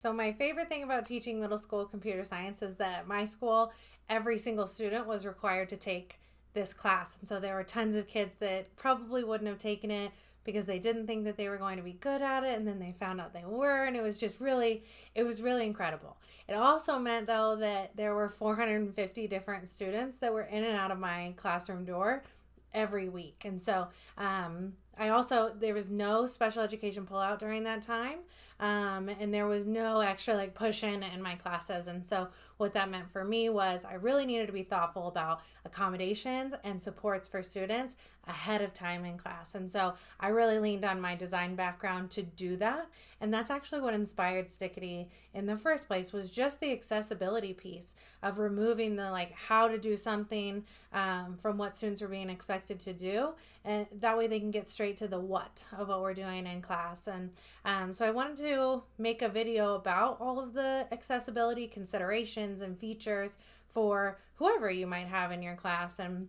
So my favorite thing about teaching middle school computer science is that at my school, every single student was required to take this class. And so there were tons of kids that probably wouldn't have taken it because they didn't think that they were going to be good at it, and then they found out they were, and it was really incredible. It also meant though that there were 450 different students that were in and out of my classroom door every week. And so there was no special education pullout during that time. And there was no extra like push in my classes. And so what that meant for me was I really needed to be thoughtful about accommodations and supports for students ahead of time in class. And so I really leaned on my design background to do that. And that's actually what inspired Stickity in the first place, was just the accessibility piece of removing the like how to do something from what students were being expected to do. And that way they can get straight to the what of what we're doing in class. And so I wanted to make a video about all of the accessibility considerations and features for whoever you might have in your class. And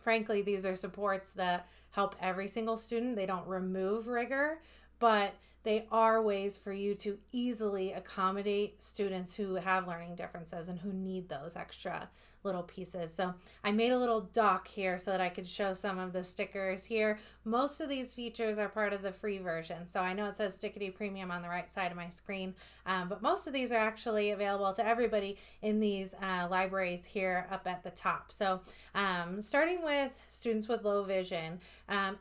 frankly, these are supports that help every single student. They don't remove rigor, but they are ways for you to easily accommodate students who have learning differences and who need those extra little pieces. So I made a little doc here so that I could show some of the stickers here. Most of these features are part of the free version. So I know it says Stickity Premium on the right side of my screen, but most of these are actually available to everybody in these libraries here up at the top. So starting with students with low vision,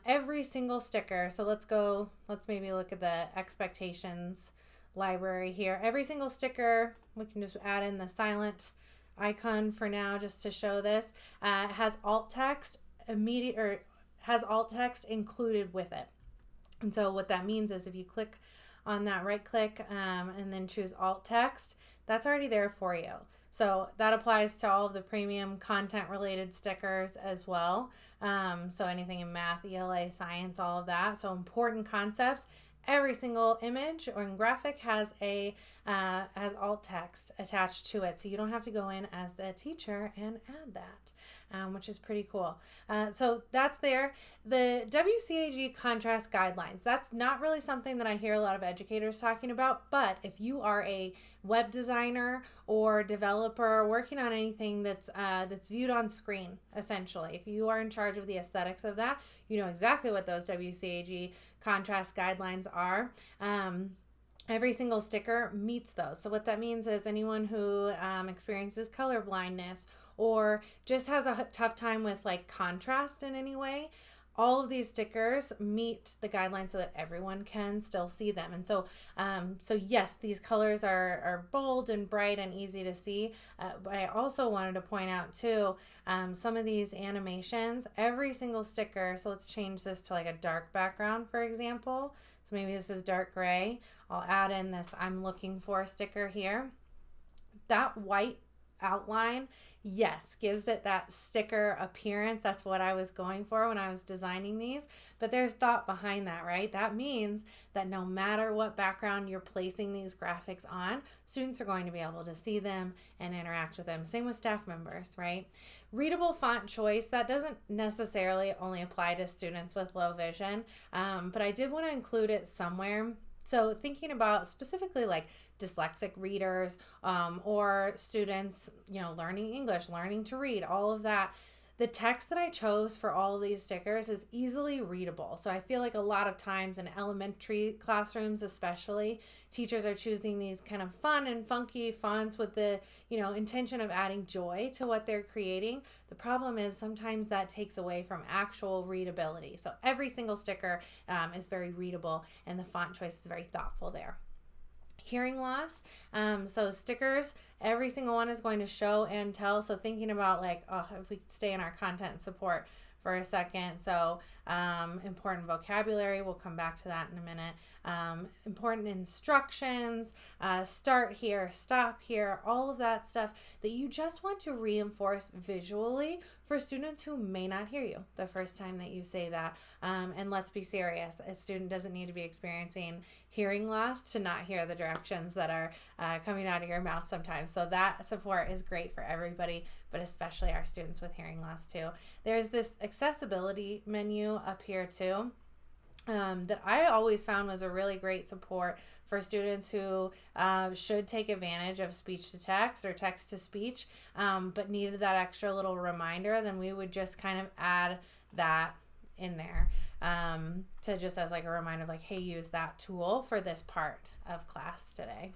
every single sticker, so let's maybe look at the expectations library here. Every single sticker, we can just add in the silent icon for now just to show this, has alt text included with it. And so what that means is if you click on that, right click and then choose alt text, that's already there for you. So that applies to all of the premium content related stickers as well. So anything in math, ELA, science, all of that. So important concepts. Every single image or graphic has alt text attached to it, so you don't have to go in as the teacher and add that, which is pretty cool. So that's there. The WCAG contrast guidelines, that's not really something that I hear a lot of educators talking about, but if you are a web designer or developer working on anything that's viewed on screen, essentially, if you are in charge of the aesthetics of that, you know exactly what those WCAG contrast guidelines are. Every single sticker meets those. So what that means is anyone who experiences color blindness or just has a tough time with like contrast in any way, all of these stickers meet the guidelines so that everyone can still see them. And so, yes, these colors are bold and bright and easy to see. But I also wanted to point out too, some of these animations, every single sticker. So let's change this to like a dark background, for example. So maybe this is dark gray. I'll add in this I'm looking for sticker here. That white outline, yes, gives it that sticker appearance. That's what I was going for when I was designing these. But there's thought behind that, right? That means that no matter what background you're placing these graphics on, students are going to be able to see them and interact with them. Same with staff members, right? Readable font choice, that doesn't necessarily only apply to students with low vision, but I did want to include it somewhere. So thinking about specifically like dyslexic readers or students, learning English, learning to read, all of that, the text that I chose for all of these stickers is easily readable. So I feel like a lot of times in elementary classrooms especially, teachers are choosing these kind of fun and funky fonts with the, intention of adding joy to what they're creating. The problem is sometimes that takes away from actual readability. So every single sticker is very readable and the font choice is very thoughtful there. Hearing loss, so stickers, every single one is going to show and tell. So thinking about like, if we stay in our content support for a second, so important vocabulary, we'll come back to that in a minute. Important instructions, start here, stop here, all of that stuff that you just want to reinforce visually for students who may not hear you the first time that you say that. And let's be serious, a student doesn't need to be experiencing hearing loss to not hear the directions that are coming out of your mouth sometimes. So that support is great for everybody, but especially our students with hearing loss too. There's this accessibility menu up here too. That I always found was a really great support for students who should take advantage of speech to text or text to speech, but needed that extra little reminder, then we would just kind of add that in there to just as like a reminder of like, hey, use that tool for this part of class today.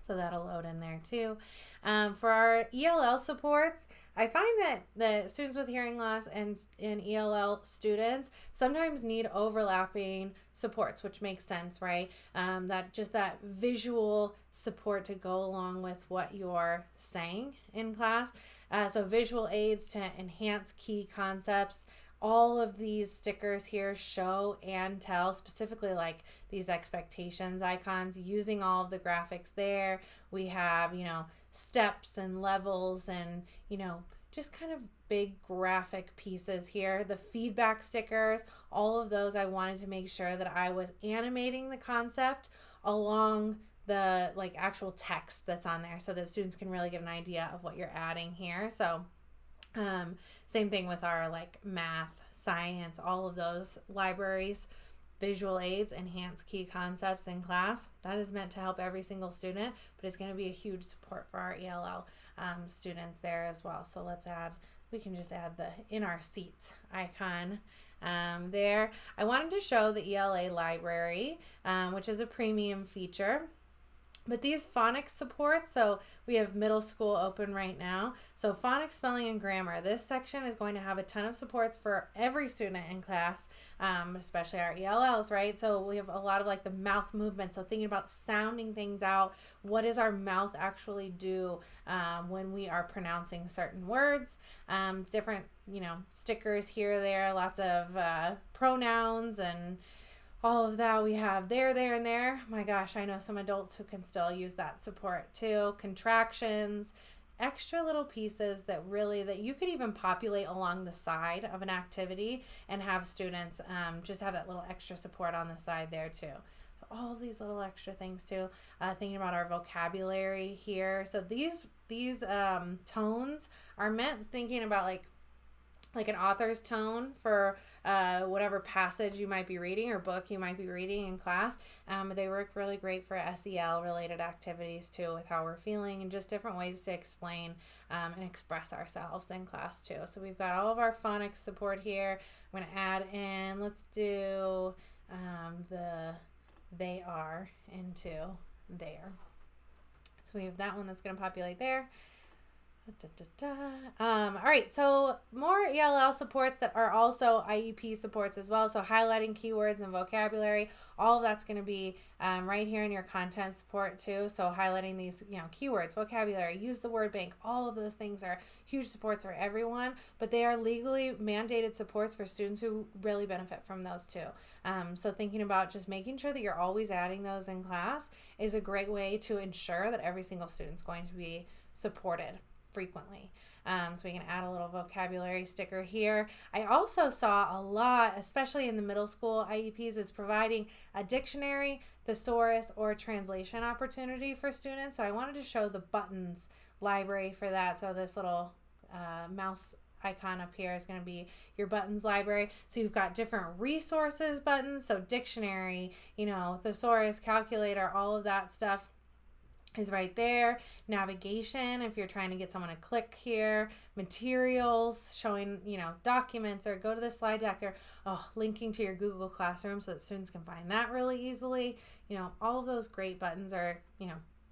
So that'll load in there too. For our ELL supports, I find that the students with hearing loss and ELL students sometimes need overlapping supports, which makes sense, right? That visual support to go along with what you're saying in class. So visual aids to enhance key concepts. All of these stickers here show and tell, specifically like these expectations icons, using all of the graphics there. We have, steps and levels and, just kind of big graphic pieces here. The feedback stickers, all of those, I wanted to make sure that I was animating the concept along the like actual text that's on there so that students can really get an idea of what you're adding here. So same thing with our like math, science, all of those libraries, visual aids, enhance key concepts in class. That is meant to help every single student, but it's going to be a huge support for our ELL students there as well. So we can just add the in our seats icon there. I wanted to show the ELA library, which is a premium feature. But these phonics supports, so we have middle school open right now. So phonics, spelling, and grammar. This section is going to have a ton of supports for every student in class, especially our ELLs, right? So we have a lot of like the mouth movement. So thinking about sounding things out. What does our mouth actually do when we are pronouncing certain words? Different, stickers here, there, lots of pronouns and all of that we have there, and there. My gosh, I know some adults who can still use that support too. Contractions, extra little pieces that you could even populate along the side of an activity and have students just have that little extra support on the side there too. So all of these little extra things too. Thinking about our vocabulary here. So these tones are meant thinking about like an author's tone for whatever passage you might be reading or book you might be reading in class. They work really great for SEL related activities too, with how we're feeling and just different ways to explain and express ourselves in class too. So we've got all of our phonics support here. I'm going to add in, let's do the they are into there. So we have that one that's going to populate there. All right, so more ELL supports that are also IEP supports as well. So highlighting keywords and vocabulary, all of that's going to be right here in your content support too. So highlighting these, keywords, vocabulary, use the word bank, all of those things are huge supports for everyone, but they are legally mandated supports for students who really benefit from those too. So thinking about just making sure that you're always adding those in class is a great way to ensure that every single student's going to be supported frequently. So we can add a little vocabulary sticker here. I also saw a lot, especially in the middle school IEPs, is providing a dictionary, thesaurus, or translation opportunity for students. So I wanted to show the buttons library for that. So this little mouse icon up here is going to be your buttons library. So you've got different resources buttons, so dictionary, thesaurus, calculator, all of that stuff is right there. Navigation, if you're trying to get someone to click here. Materials, showing, documents, or go to the slide deck, or linking to your Google Classroom so that students can find that really easily. All of those great buttons are,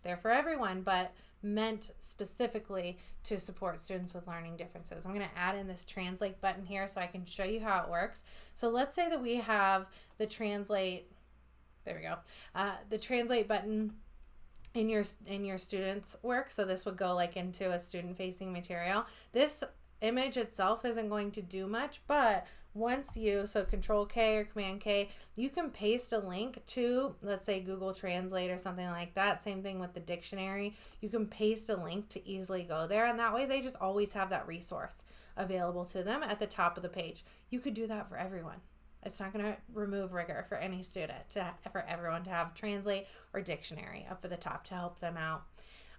there for everyone, but meant specifically to support students with learning differences. I'm going to add in this translate button here so I can show you how it works. So let's say that we have the translate, there we go, the translate button in your students' work. So this would go into a student facing material. This image itself isn't going to do much, but once so Control K or Command K, you can paste a link to, let's say, Google Translate or something like that. Same thing with the dictionary. You can paste a link to easily go there, and that way they just always have that resource available to them at the top of the page. You could do that for everyone. It's not going to remove rigor for any student, for everyone to have translate or dictionary up at the top to help them out.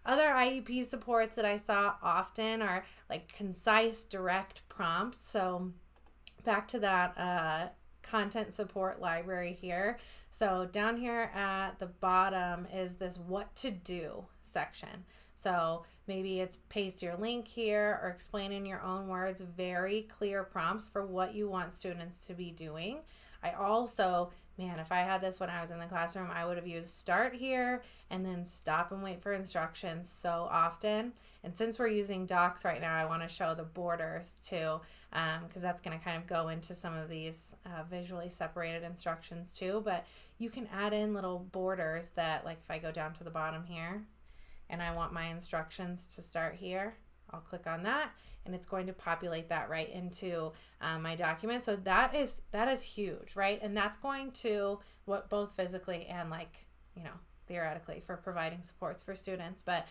Other IEP supports that I saw often are concise, direct prompts. So back to that content support library here. So down here at the bottom is this what to do section. So maybe it's paste your link here or explain in your own words, very clear prompts for what you want students to be doing. I also, man, if I had this when I was in the classroom, I would have used start here and then stop and wait for instructions so often. And since we're using docs right now, I want to show the borders too, because that's going to kind of go into some of these visually separated instructions too. But you can add in little borders that, like if I go down to the bottom here and I want my instructions to start here, I'll click on that and it's going to populate that right into my document. So that is huge, right? And that's going to, what both physically and like, you know, theoretically for providing supports for students. But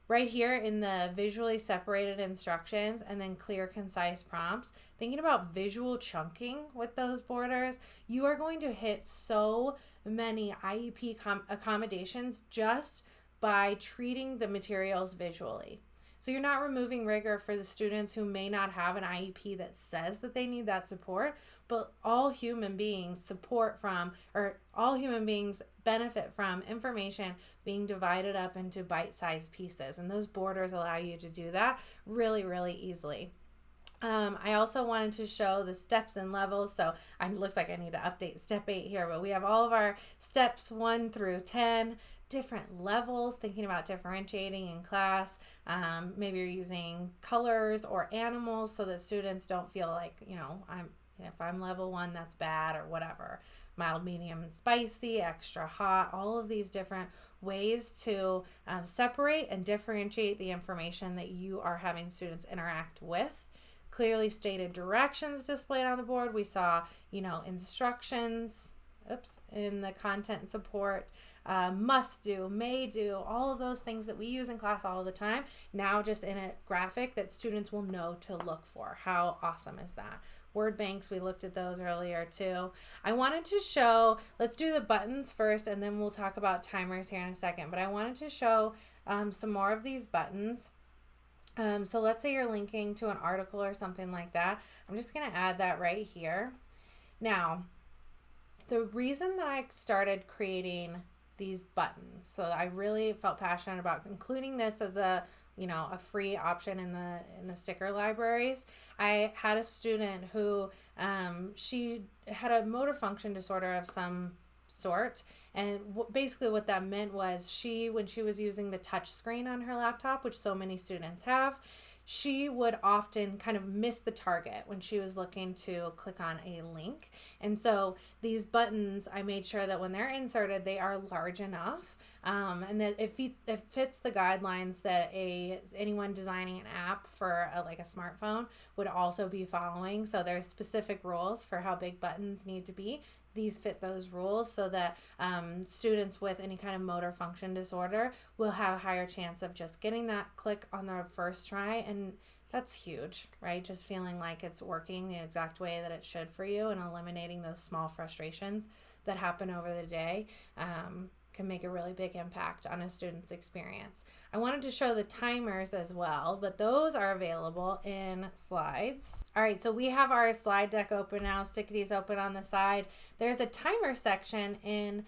right here in the visually separated instructions and then clear, concise prompts, thinking about visual chunking with those borders, you are going to hit so many IEP accommodations just by treating the materials visually. So you're not removing rigor for the students who may not have an IEP that says that they need that support, but all human beings benefit from information being divided up into bite-sized pieces, and those borders allow you to do that really, really easily. I also wanted to show the steps and levels, so it looks like I need to update step 8 here, but we have all of our steps 1 through 10, different levels, thinking about differentiating in class. Maybe you're using colors or animals so that students don't feel like, if I'm level 1, that's bad or whatever. Mild, medium, and spicy, extra hot, all of these different ways to separate and differentiate the information that you are having students interact with. Clearly stated directions displayed on the board. We saw, instructions, in the content support, must do, may do, all of those things that we use in class all the time, now just in a graphic that students will know to look for. How awesome is that? Word banks, we looked at those earlier too. I wanted to show, let's do the buttons first and then we'll talk about timers here in a second, but I wanted to show some more of these buttons. So let's say you're linking to an article or something like that. I'm just going to add that right here. Now, the reason that I started creating these buttons, so I really felt passionate about including this as a free option in the sticker libraries. I had a student who she had a motor function disorder of some sort, and basically what that meant was when she was using the touch screen on her laptop, which so many students have, she would often kind of miss the target when she was looking to click on a link. And so these buttons, I made sure that when they're inserted, they are large enough and that it fits the guidelines that anyone designing an app for a smartphone would also be following. So there's specific rules for how big buttons need to be. These fit those rules so that students with any kind of motor function disorder will have a higher chance of just getting that click on their first try. And that's huge, right? Just feeling like it's working the exact way that it should for you and eliminating those small frustrations that happen over the day can make a really big impact on a student's experience. I wanted to show the timers as well, but those are available in slides. All right, so we have our slide deck open now. Stickity's open on the side. There's a timer section in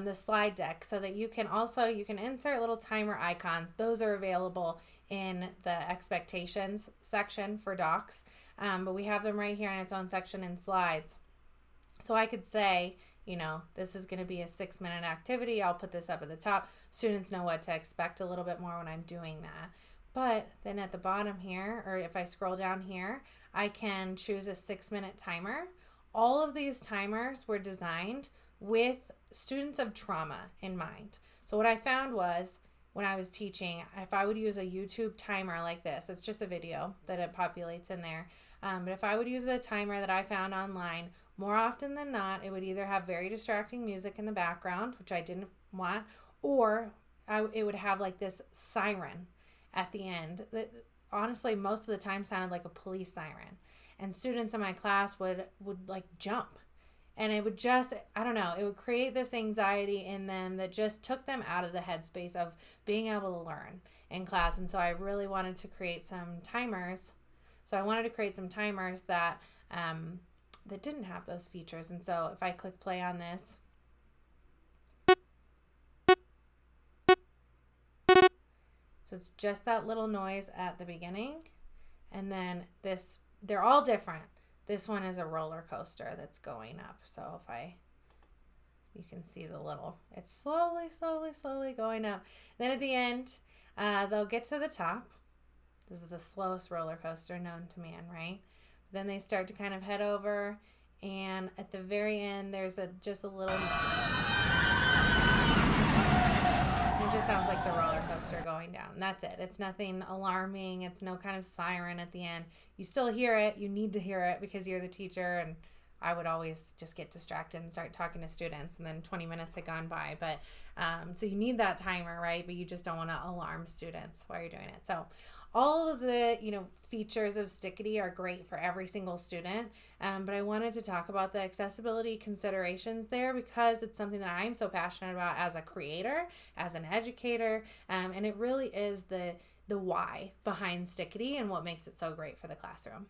the slide deck so that you can insert little timer icons. Those are available in the expectations section for docs, but we have them right here in its own section in slides. So I could say, this is going to be a 6-minute activity. I'll put this up at the top. Students know what to expect a little bit more when I'm doing that. But then at the bottom here, or if I scroll down here, I can choose a 6-minute timer. All of these timers were designed with students of trauma in mind. So what I found was when I was teaching, if I would use a YouTube timer like this, it's just a video that it populates in there. But if I would use a timer that I found online, more often than not, it would either have very distracting music in the background, which I didn't want, or it would have like this siren at the end that honestly most of the time sounded like a police siren. And students in my class would like jump. And it would just, it would create this anxiety in them that just took them out of the headspace of being able to learn in class. And so I really wanted to create some timers. So I wanted to create some timers that that didn't have those features. And so if I click play on this, so it's just that little noise at the beginning. And then this, they're all different. This one is a roller coaster that's going up. So you can see the little, it's slowly, slowly, slowly going up. Then at the end, they'll get to the top. This is the slowest roller coaster known to man, right? Then they start to kind of head over, and at the very end, there's just a little noise. It just sounds like the roller coaster going down. That's it. It's nothing alarming. It's no kind of siren at the end. You still hear it. You need to hear it because you're the teacher, and I would always just get distracted and start talking to students, and then 20 minutes had gone by. But so you need that timer, right? But you just don't want to alarm students while you're doing it. So all of the, features of Stickity are great for every single student. But I wanted to talk about the accessibility considerations there because it's something that I'm so passionate about as a creator, as an educator. And it really is the why behind Stickity and what makes it so great for the classroom.